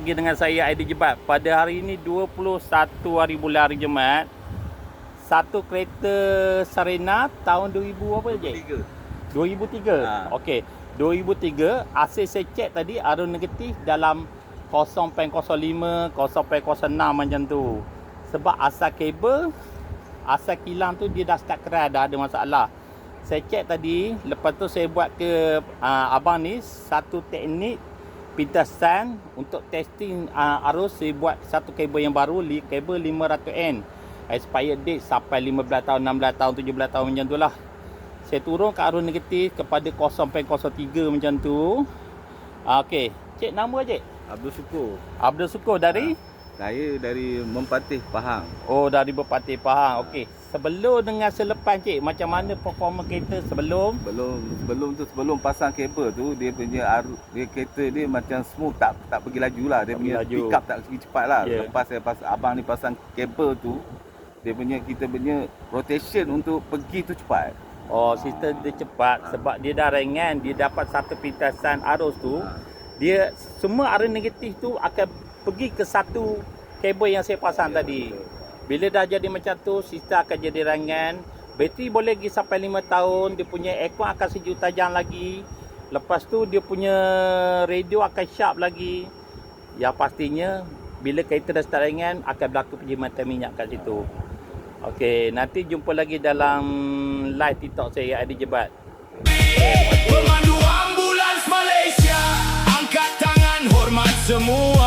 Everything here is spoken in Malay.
Lagi dengan saya Aidil Jebat. Pada hari ini 21 hari bulan hari Jumaat. Satu kereta Sarena tahun 2000 apa je? 2003. Okey. 2003 asal saya cek tadi arus negatif dalam 0.05, 0.06 macam tu. Sebab asal kabel, asal kilang tu dia dah start keras, dah ada masalah. Saya cek tadi, lepas tu saya buat ke abang ni satu teknik pintasan untuk testing arus. Saya buat satu kabel yang baru, kabel 500N. Expired date sampai 15 tahun, 16 tahun, 17 tahun macam tu lah. Saya turun ke arus negatif kepada 0.03 macam tu. Okey, cik nama cik? Abdul Syukur. Abdul Syukur dari? Saya dari Mempatih, Pahang. Oh, dari Mempatih, Pahang. Okey. Sebelum dengan selepas cik, macam mana performa kereta sebelum? Sebelum pasang kabel tu, dia punya kereta dia macam smooth, tak pergi laju lah. Dia punya pick up tak pergi cepat lah. Yeah. Lepas abang ni pasang kabel tu, kita punya rotation untuk pergi tu cepat. Oh, sistem dia cepat sebab dia dah ringan, dia dapat satu pintasan arus tu. Dia semua arus negatif tu akan pergi ke satu kabel yang saya pasang tadi. Bila dah jadi macam tu, sistem akan jadi ringan. Bateri boleh pergi sampai 5 tahun. Dia punya aircon akan sejuk tajam lagi. Lepas tu dia punya radio akan sharp lagi. Yang pastinya bila kereta dah start ringan, akan berlaku penjimatan minyak kat situ. Okey, nanti jumpa lagi dalam live TikTok saya Aidil Jebat. Pemandu ambulans Malaysia, angkat tangan hormat semua.